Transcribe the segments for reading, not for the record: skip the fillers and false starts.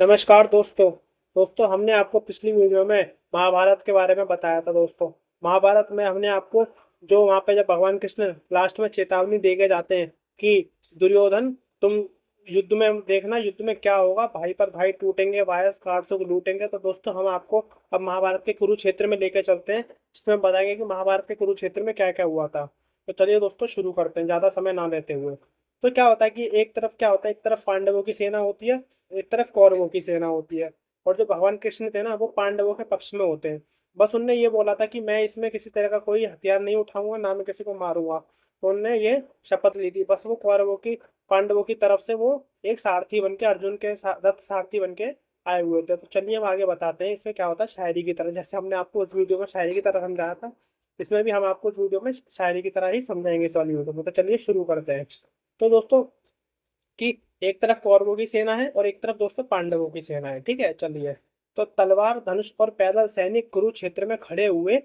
नमस्कार दोस्तों हमने आपको पिछली वीडियो में महाभारत के बारे में बताया था दोस्तों। महाभारत में हमने आपको जो वहां पे जब भगवान कृष्ण लास्ट में चेतावनी दे के जाते हैं कि दुर्योधन तुम युद्ध में देखना, युद्ध में क्या होगा, भाई पर भाई टूटेंगे, वायस कार्ड्स को लूटेंगे। तो दोस्तों हम आपको अब महाभारत के कुरुक्षेत्र में लेके चलते हैं, जिसमें बताएंगे कि महाभारत के कुरुक्षेत्र में क्या क्या हुआ था। तो चलिए दोस्तों शुरू करते हैं ज्यादा समय ना लेते हुए। तो क्या होता है कि एक तरफ क्या होता है, एक तरफ पांडवों की सेना होती है, एक तरफ कौरवों की सेना होती है। और जो भगवान कृष्ण थे ना, वो पांडवों के पक्ष में होते हैं। बस उनने ये बोला था कि मैं इसमें किसी तरह का कोई हथियार नहीं उठाऊंगा, ना मैं किसी को मारूंगा। तो उनने ये शपथ ली थी। बस वो कौरवों की, पांडवों की तरफ से वो एक सारथी बन के, अर्जुन के रथ सारथी बन के आए हुए थे। तो चलिए हम आगे बताते हैं इसमें क्या होता है शायरी की तरह। जैसे हमने आपको उस वीडियो में शायरी की तरह समझाया था, इसमें भी हम आपको उस वीडियो में शायरी की तरह ही समझाएंगे इस वाली वीडियो में। तो चलिए शुरू करते हैं। तो दोस्तों कि एक तरफ कौरवों की सेना है और एक तरफ दोस्तों पांडवों की सेना है। ठीक है, चलिए। तो तलवार धनुष और पैदल सैनिक कुरुक्षेत्र में खड़े हुए,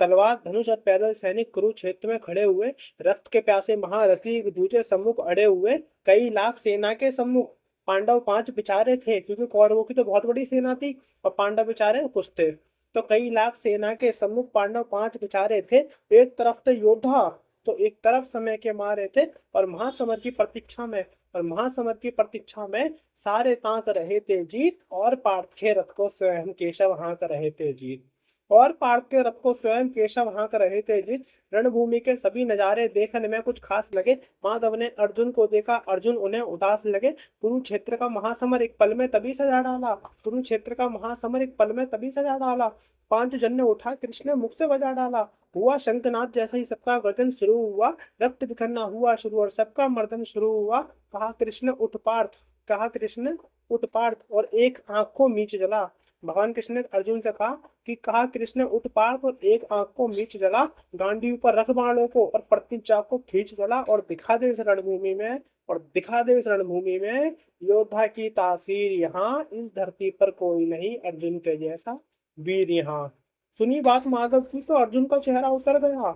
तलवार धनुष और पैदल सैनिक कुरुक्षेत्र में खड़े हुए, रक्त के प्यासे महारथी एक दूसरे सम्मुख अड़े हुए, कई लाख सेना के सम्मुख पांडव पांच बिचारे थे। क्योंकि कौरवों की तो बहुत बड़ी सेना थी और पांडव बिचारे कुछ थे। तो कई लाख सेना के सम्मुख पांडव पांच बिचारे थे। एक तरफ थे योद्धा, तो एक तरफ समय के मारे थे, और महासमर की प्रतीक्षा में, और महासमर की प्रतीक्षा में सारे ताक रहे थे जीत, और पार्थ के रथ को स्वयं केशव हाँक रहे थे जीत। और पार्थ के रथ को स्वयं केशव हाँक रहे थे जीत। रणभूमि के सभी नजारे देखने में कुछ खास लगे। माधव ने अर्जुन को देखा, अर्जुन उन्हें उदास लगे। कुरुक्षेत्र का महासमर एक पल में तभी सजा डाला, कुरुक्षेत्र का महासमर एक पल में तभी सजा डाला। पांच जन ने उठा, कृष्ण ने मुख से बजा डाला। हुआ शंखनाद जैसा ही सबका गर्जन शुरू हुआ, रक्त बिखरना हुआ शुरू और सबका मर्दन शुरू हुआ। कहा कृष्ण उठ पार्थ, कहा कृष्ण उठ पार्थ, और एक आंख को मीच जला। भगवान कृष्ण ने अर्जुन से कहा कि कहा कृष्ण उठ पार्थ, और एक आंख को मीच जला। गांडीव पर रख बाणों को और प्रतिज्ञा को खींच जला, और दिखा दे इस रणभूमि में, और दिखा दे इस रणभूमि में योद्धा की तासीर यहाँ, इस धरती पर कोई नहीं अर्जुन के जैसा वीर यहाँ। सुनी बात माधव की तो अर्जुन का चेहरा उतर गया,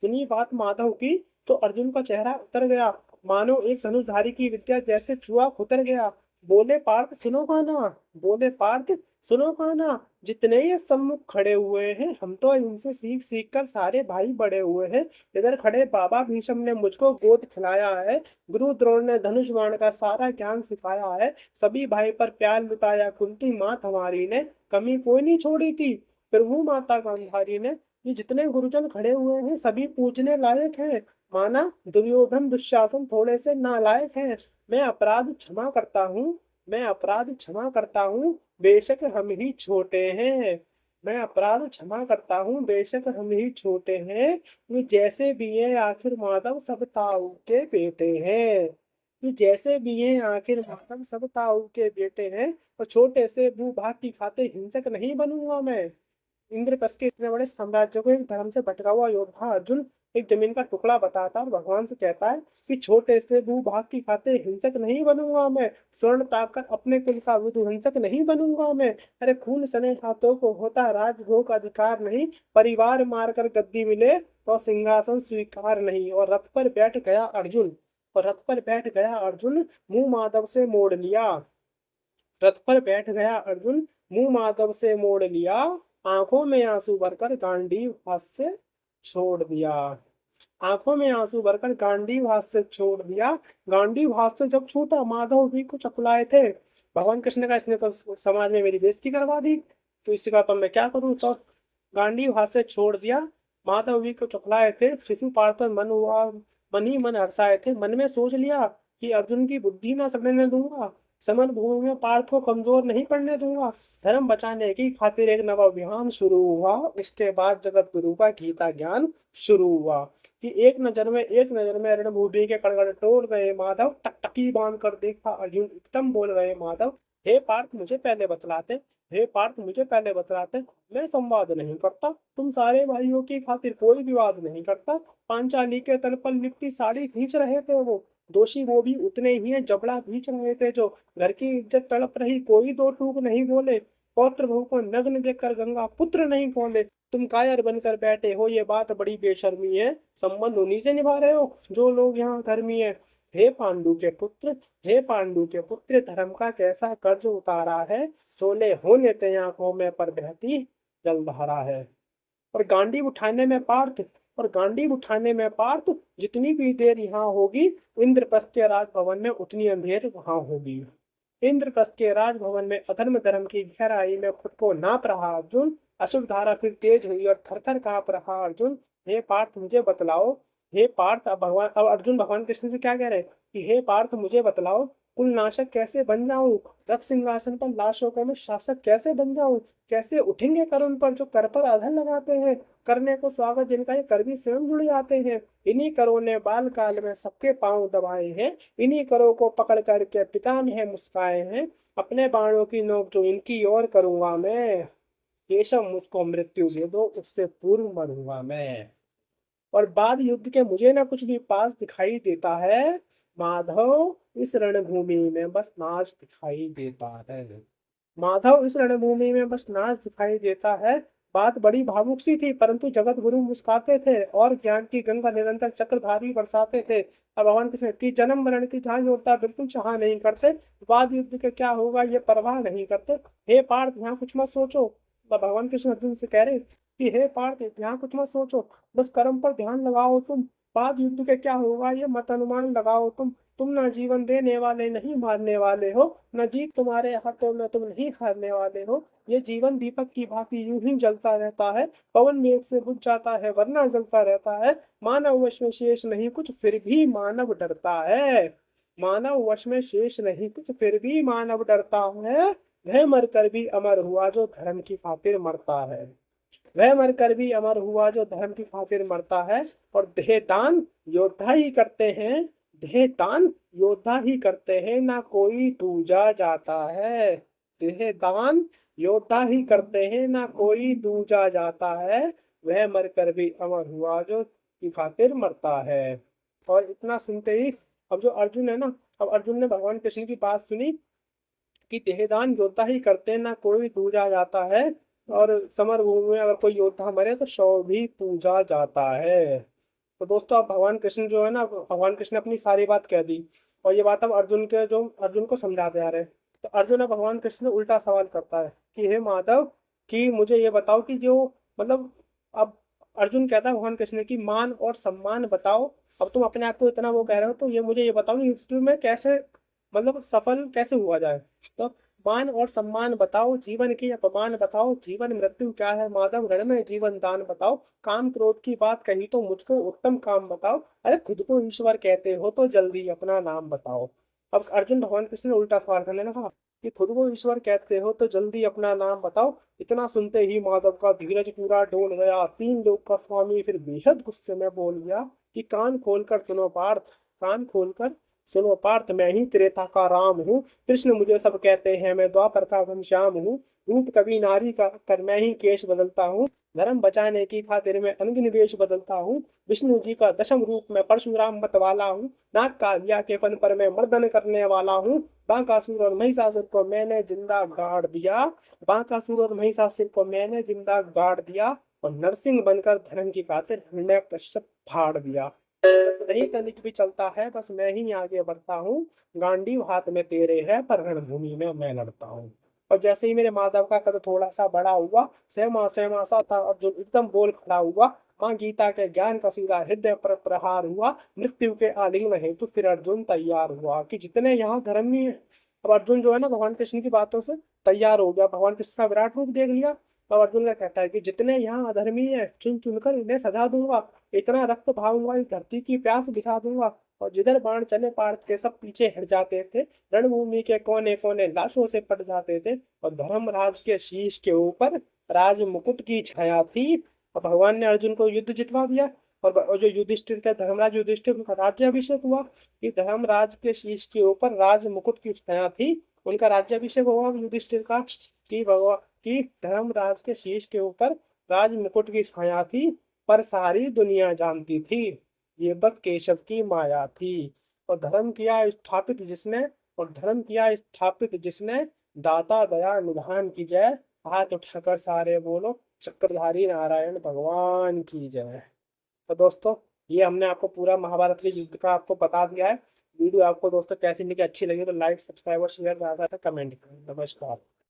सुनी बात माधव की तो अर्जुन का चेहरा उतर गया। मानो एक धनुषधारी की विद्या जैसे चूहा उतर गया। बोले पार्थ सुनो खाना, बोले पार्थ सुनो खाना, जितने ये सम्मुख खड़े हुए हैं हम तो इनसे सीख सीख कर सारे भाई बड़े हुए हैं। इधर खड़े बाबा भीष्म ने मुझको गोद खिलाया है, गुरु द्रोण ने धनुष बाण का सारा ज्ञान सिखाया है, सभी भाई पर प्यार लुटाया कुंती माँ हमारी ने, कमी कोई नहीं छोड़ी थी प्रभु माता गांधारी ने। ये जितने गुरुजन खड़े हुए हैं सभी पूजने लायक हैं। माना दुर्योधन दुशासन थोड़े से नालायक हैं। मैं अपराध क्षमा करता हूँ, मैं अपराध क्षमा करता हूँ, बेशक हम ही छोटे हैं। मैं अपराध क्षमा करता हूँ, बेशक हम ही छोटे हैं। ये जैसे भी हैं आखिर माधव सब ताऊ के बेटे हैं। ये जैसे भी हैं आखिर माधव सब ताऊ के बेटे हैं। और छोटे से भू भाग की खातिर हिंसक नहीं बनूंगा मैं। इंद्रप्रस्थ के इतने बड़े साम्राज्य को एक धर्म से भटका हुआ योद्धा अर्जुन एक जमीन का टुकड़ा बताता है और भगवान से कहता है कि छोटे से भूभाग की खातिर हिंसक नहीं बनूंगा मैं, स्वर्ण ताककर अपने कुल का विध्वंसक नहीं बनूंगा मैं। अरे खून सने हाथों को होता राजभोग का अधिकार नहीं, परिवार मारकर गद्दी मिले तो सिंहासन स्वीकार नहीं। और रथ पर बैठ गया अर्जुन, और रथ पर बैठ गया अर्जुन, मुंह माधव से मोड़ लिया। रथ पर बैठ गया अर्जुन, मुंह माधव से मोड़ लिया, आंखों में आंसू भरकर गांडीव हाथ से छोड़ दिया। आंखों में आंसू भरकर गांडीव हाथ से छोड़ दिया। गांडीव हाथ से जब छूटा माधव भी कुछ अकुलाए थे। भगवान कृष्ण का इसने तो समाज में मेरी बेइज्जती करवा दी, तो इसी का तो मैं क्या करूं। तो गांडीव हाथ से छोड़ दिया। माधव भी कुछ अकुलाए थे, शिशु पार्थ मन हुआ, मन ही मन हर्षाए थे। मन में सोच लिया कि अर्जुन की बुद्धि ना सड़ने दूंगा, समर भूमि में पार्थ को कमजोर नहीं पड़ने दूंगा। धर्म बचाने की खातिर एक नवा अभियान शुरू हुआ। उसके बाद जगत गुरु का गीता ज्ञान शुरू हुआ। कि एक नजर में रणभूमि के कड़कड़ टोल गए माधव, टकटकी बांध कर देखा अर्जुन, एकदम बोल गए माधव, हे पार्थ मुझे पहले बतलाते, हे पार्थ मुझे पहले बतलाते। मैं संवाद नहीं करता, तुम सारे भाइयों की खातिर कोई विवाद नहीं करता। पांचाली के तल पर लिपटी साड़ी खींच रहे थे वो, दोषी वो भी उतने ही हैं, जबड़ा खींच रहे थे जो। घर की इज्जत तड़प रही, कोई दो टूक नहीं बोले। पौत्र बहु को नग्न देखकर गंगा पुत्र नहीं खोले। तुम कायर बनकर बैठे हो, ये बात बड़ी बेशर्मी है। संबंध उन्हीं से निभा रहे हो जो लोग यहाँ धर्मी है। हे पांडु के पुत्र, हे पांडु के पुत्र, धर्म का कैसा कर्ज उतारा है, सोले होने ते आंखों में पर बहती जलधारा है। और गांडीव उठाने में पार्थ, और गांडीव उठाने में पार्थ, जितनी भी देर यहाँ होगी, इंद्रप्रस्थ के राजभवन में उतनी अंधेर वहां होगी। इंद्रप्रस्थ के राजभवन में अधर्म धर्म की गहराई में खुद को नाप रहा अर्जुन, अशुभ धारा फिर तेज हुई और थर थर कांप रहा अर्जुन। हे पार्थ मुझे बतलाओ, हे पार्थ, अब अर्जुन भगवान कृष्ण से क्या कह रहे हैं कि हे पार्थ मुझे बतलाओ, कुल नाशक कैसे बन जाऊं, रथ सिंहासन पर लाशों का मैं शासक कैसे बन जाऊं, कैसे उठेंगे कर उन पर जो कर पर आधर लगाते हैं, करने को स्वागत जिनका ये कर भी स्वयं जुड़ जाते हैं। इन्हीं करों ने बाल काल में सबके पांव दबाए हैं, इन्हीं करों को पकड़ करके पिता ने मुस्काए हैं, अपने बाणों की नोक जो इनकी ओर करूंगा मैं, केशव मुझको मृत्यु दे दो उससे पूर्व मरूंगा मैं। और बाद युद्ध के मुझे ना कुछ भी पास दिखाई देता है, माधव इस रणभूमि में बस नाच दिखाई देता है। माधव इस रणभूमि में बस नाच दिखाई देता है। बात बड़ी भावुक सी थी, परंतु जगत गुरु मुस्काते थे और ज्ञान की गंगा निरंतर चक्रधारी बरसाते थे। अब भगवान कृष्ण की जन्म मरण की जहां योद्धा बिल्कुल चाह नहीं करते, बाद युद्ध के क्या होगा ये परवाह नहीं करते। हे पार्थ यहाँ कुछ मत सोचो, तो भगवान कृष्ण अर्जुन से कह रहे कि हे पार्थ यहाँ कुछ मत सोचो, बस कर्म पर ध्यान लगाओ तुम, बाद युद्ध के क्या होगा ये मत अनुमान लगाओ तुम ना जीवन देने वाले नहीं मारने वाले हो, न जीत तुम्हारे हाथों में तुम नहीं हारने वाले हो। ये जीवन दीपक की भांति यूं ही जलता रहता है, पवन मेघ से बुझ जाता है वरना जलता रहता है। मानव वश में शेष नहीं कुछ फिर भी मानव डरता है, मानव वश में शेष नहीं कुछ फिर भी मानव डरता है। वह मरकर भी अमर हुआ जो धर्म की खातिर मरता है, वह मरकर भी अमर हुआ जो धर्म की खातिर मरता है। और देह दान योद्धा ही करते हैं, देह दान योद्धा ही करते हैं, ना कोई दूजा जाता है। देह दान योद्धा ही करते हैं, ना कोई दूजा जाता है। वह मरकर भी अमर हुआ जो की खातिर मरता है। और इतना सुनते ही अब जो अर्जुन है ना, अब अर्जुन ने भगवान कृष्ण की बात सुनी कि देहदान योद्धा ही करते हैं, ना कोई दूजा जाता है। और समर भूमि में अगर कोई योद्धा मरे तो शव भी पूजा जाता है। तो दोस्तों अब भगवान कृष्ण जो है ना, भगवान कृष्ण ने अपनी सारी बात कह दी, और ये बात अब अर्जुन के जो अर्जुन को समझाते आ रहे हैं। तो अर्जुन अब भगवान कृष्ण ने उल्टा सवाल करता है कि हे माधव, कि मुझे ये बताओ कि जो मतलब अब अर्जुन कहता है भगवान कृष्ण की मान और सम्मान बताओ। अब तुम अपने आप को इतना वो कह रहे हो, तो ये मुझे ये बताओ कि हिस्ट्री में कैसे मतलब सफल कैसे हुआ जाए। तो मान और सम्मान बताओ, जीवन की अपमान बताओ, जीवन मृत्यु क्या है माधव, रण में जीवन दान बताओ, काम क्रोध की बात कही तो मुझको उत्तम काम बताओ, अरे खुद को ईश्वर कहते हो तो जल्दी अपना नाम बताओ। अब अर्जुन भगवान कृष्ण ने उल्टा सवाल करने लगा कि खुद को ईश्वर कहते हो तो जल्दी अपना नाम बताओ। इतना सुनते ही माधव का धीरज पूरा डोल गया, तीन लोक का स्वामी फिर बेहद गुस्से में बोल गया कि कान खोलकर सुनो पार्थ, कान खोलकर सुनो पार्थ, मैं ही त्रेता का राम हूँ, कृष्ण मुझे सब कहते हैं, मैं द्वापर का घनश्याम हूँ, रूप कभी नारी का कर मैं ही केश बदलता हूँ, धर्म बचाने की खातिर मैं अनगिन वेश बदलता हूँ, विष्णु जी का दशम रूप में परशुराम मत वाला हूँ, नाग कालिया के फन पर मैं मर्दन करने वाला हूँ, बांकासुर और महिषासुर को मैंने जिंदा गाड़ दिया, बांकासुर और महिषासुर को मैंने जिंदा गाड़ दिया, और नरसिंह बनकर धर्म की खातिर हिरण्य कश्यप फाड़ दिया। नहीं तनिक भी चलता है, बस मैं ही आगे बढ़ता हूँ, गांडीव हाथ में तेरे है पर रणभूमि में मैं लड़ता हूँ। और जैसे ही मेरे माधव का कद थोड़ा सा बड़ा हुआ, सहमा सहमा सा था अर्जुन एकदम बोल खड़ा हुआ, माँ गीता के ज्ञान का सीधा हृदय पर प्रहार हुआ, मृत्यु के आलिंगन हेतु फिर अर्जुन तैयार हुआ कि जितने यहाँ धर्मी है। अब अर्जुन जो है ना भगवान कृष्ण की बातों से तैयार हो गया, भगवान कृष्ण का विराट रूप देख लिया। तो अर्जुन ने कहता है कि जितने यहाँ अधर्मी है चुन चुनकर इन्हें सजा दूंगा, इतना रक्त बहाऊंगा इस धरती की प्यास दिखा दूंगा। और जिधर बाण चले पार्थ के सब पीछे हट जाते थे, रणभूमि के कोने कोने लाशों से पट जाते थे, और धर्मराज के शीश के ऊपर राज मुकुट की छाया थी। और भगवान ने अर्जुन को युद्ध जितवा दिया। और जो युधिष्ठिर थे, धर्मराज युधिष्ठिर, उनका राज्याभिषेक हुआ कि धर्मराज के शीश के ऊपर राज मुकुट की छाया थी, उनका राज्याभिषेक हुआ युधिष्ठिर का कि भगवान की धर्मराज के शीश के ऊपर राज मुकुट की छाया थी, पर सारी दुनिया जानती थी ये बस केशव की माया थी। और धर्म किया स्थापित जिसने, और धर्म किया स्थापित जिसने, दाता दया निधान की जय, हाथ उठाकर सारे बोलो चक्रधारी नारायण भगवान की जय। तो दोस्तों ये हमने आपको पूरा महाभारत के युद्ध का आपको बता दिया है। वीडियो आपको दोस्तों कैसी लगी, अच्छी लगी तो लाइक सब्सक्राइब और शेयर, साथ साथ कमेंट करें। नमस्कार।